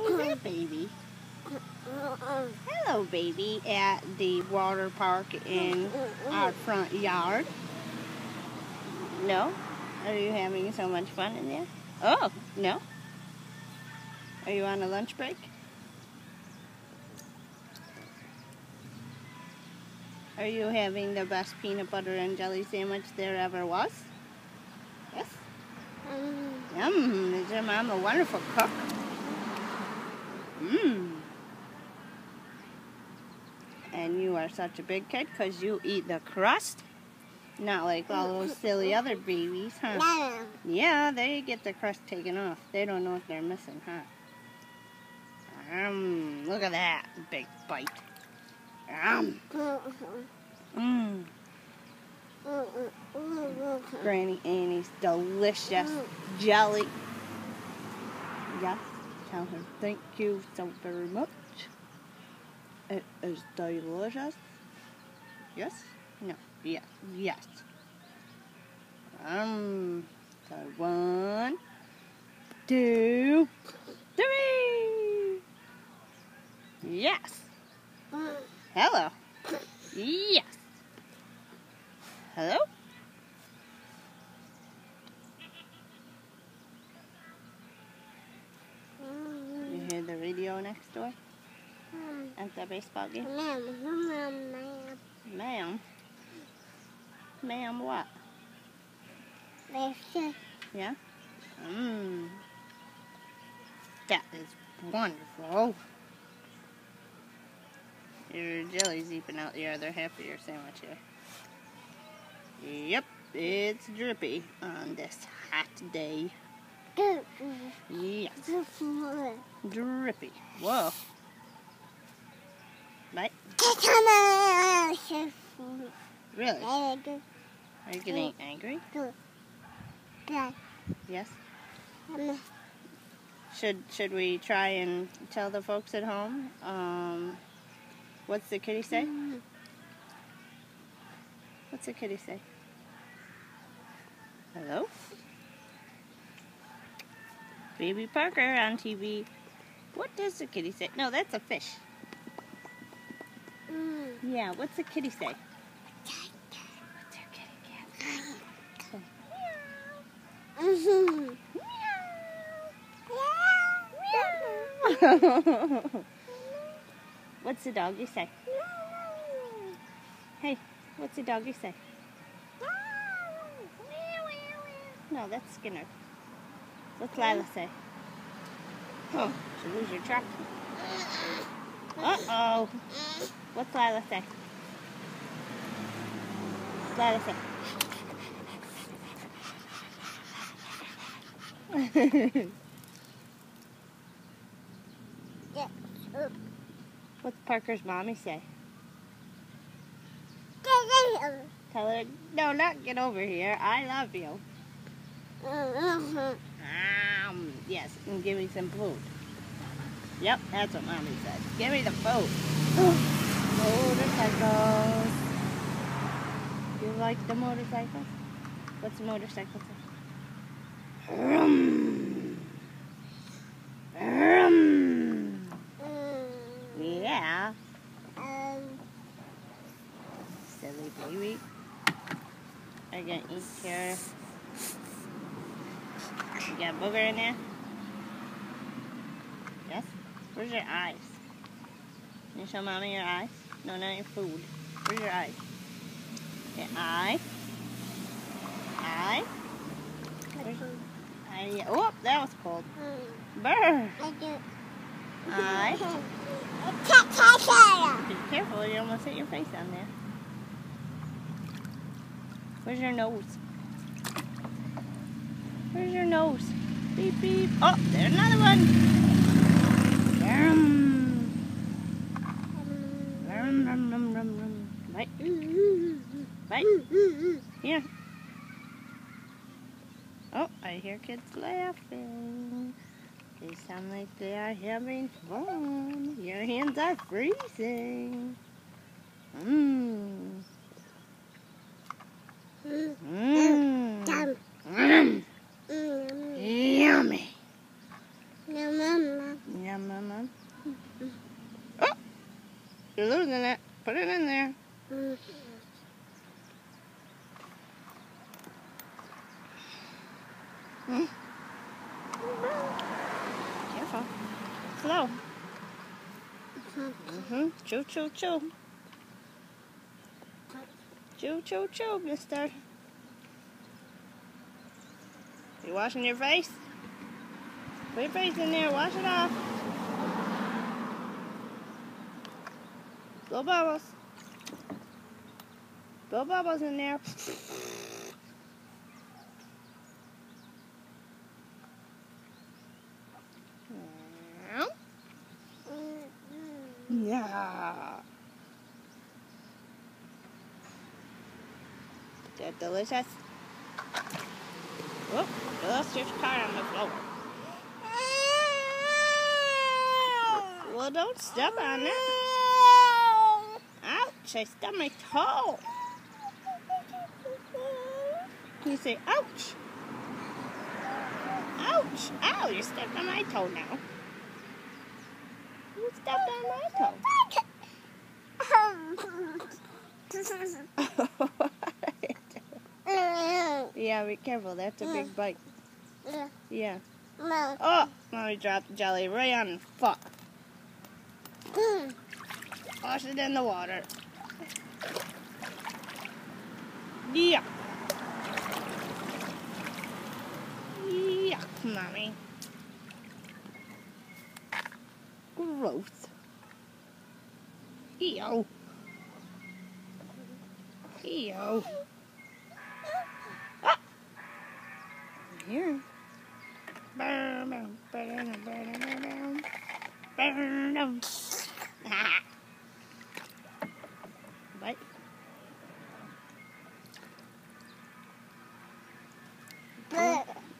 Who's that baby? Hello, baby, at the water park in our front yard. No? Are you having so much fun in there? Oh, no? Are you on a lunch break? Are you having the best peanut butter and jelly sandwich there ever was? Yes? Yum! Is your mom a wonderful cook? Mmm. And you are such a big kid because you eat the crust? Not like all those silly other babies, huh? Yeah, they get the crust taken off. They don't know what they're missing, huh? Look at that big bite. Granny Annie's delicious jelly. Yes, tell her thank you so very much. It is delicious. Yes? No. Yes. Yes. So 1, 2, 3. Yes. Hello. Yes. Hello? You hear the radio next door? At the baseball game? Ma'am? Ma'am what? Yeah? That is wonderful. Your jelly's eating out the other half of your sandwich here. Yep, it's drippy on this hot day. Yes. Drippy. Whoa. Bite. Really? Are you getting angry? Yes? Should we try and tell the folks at home? What's the kitty say? What's the kitty say? Hello? Baby Parker on TV. What does the kitty say? No, that's a fish. Yeah, what's the kitty say? What's your kitty cat? What's the doggy say? Hey, what's the doggy say? No, that's Skinner. What's Lila say? Oh, should lose your track. Uh-oh. What's Lila say? What's Lila say? What's Parker's mommy say? Tell her, no, not get over here. I love you. Yes, and give me some food. Yep, that's what mommy said. Give me the food. Motorcycles. You like the motorcycles? What's the motorcycle say? Yeah. Silly baby. Are you gonna eat your... You got a booger in there? Yes? Where's your eyes? Can you show mommy your eyes? No, not your food. Where's your eyes? Okay, eye. Eye. Eye. Oh, that was cold. Brr. Eye. Be careful, you almost hit your face on there. Where's your nose? Where's your nose? Beep, beep. Oh, there's another one. Bite. Bite. Here. Oh, I hear kids laughing. They sound like they are having fun. Your hands are freezing. Yummy. Yeah, Mama. Oh! You're losing it. Put it in there. Careful. Slow. Chew, chew, chew. Chew, chew, chew, mister. You washing your face? Put your face in there. Wash it off. Blow bubbles. Blow bubbles in there. Yeah. Is that delicious? Whoop, you lost your card on the floor. Well, don't step on it. Ouch, I stubbed my toe. Can you say, ouch? Ouch. Ow, you stepped on my toe now. You stepped on my toe. Yeah, be careful. That's a big bite. Yeah. Oh, Mommy dropped the jelly right on the foot. Wash it in the water. Yeah. Yuck, Mommy. Gross. Ew. Ew. Ah. Here. Burn, burn, burn, burn, burn, burn, burn. Bite.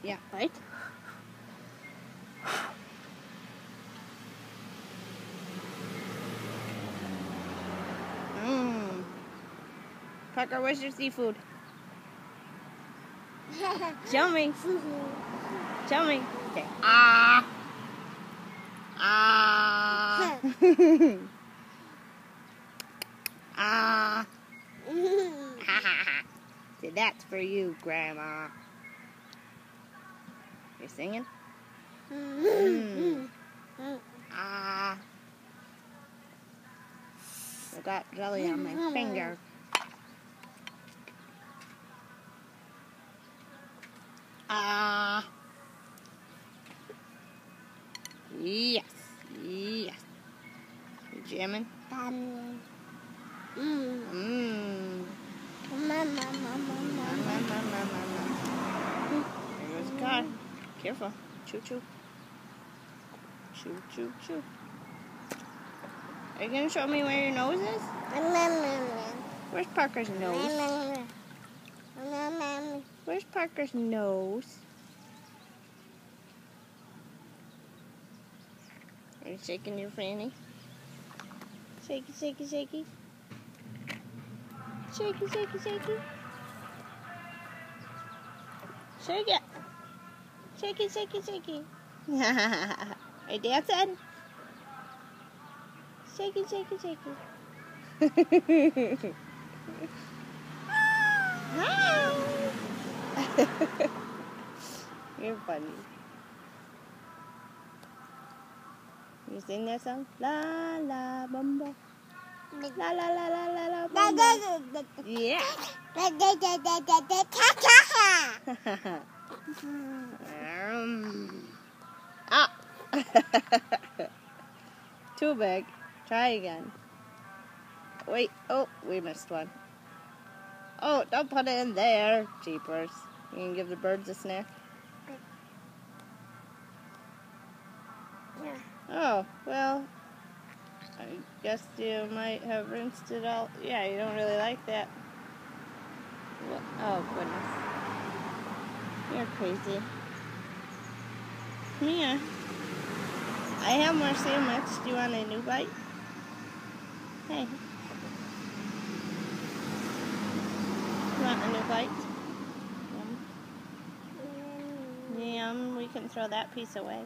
Yeah, bite. Parker, where's your seafood? Show me. Show me. Okay. Ah. Ah. Ah. See, that's for you, Grandma. You're singing? Ah. I got jelly on my finger. Ah. Yes. Yes. You jamming? There goes the car. Careful. Choo choo. Choo choo choo. Are you gonna show me where your nose is? Where's Parker's nose? Where's Parker's nose? Are you shaking your fanny? Shaky, shaky, shaky. Shaky, shaky, shaky. Shake it. Shaky, shaky, shaky. Are you dancing? Shaky, shaky, shaky. Hi. You're funny. You sing that song? La la bumba. La la la la la la bumba. Yeah. Ah. Too big. Try again. Wait. Oh, we missed one. Oh, don't put it in there. Jeepers. You can give the birds a snack. Oh, well, I guess you might have rinsed it out. Yeah, you don't really like that. What? Oh, goodness. You're crazy. Come here. I have more sandwich. Do you want a new bite? Hey. You want a new bite? Yum. Yum. We can throw that piece away.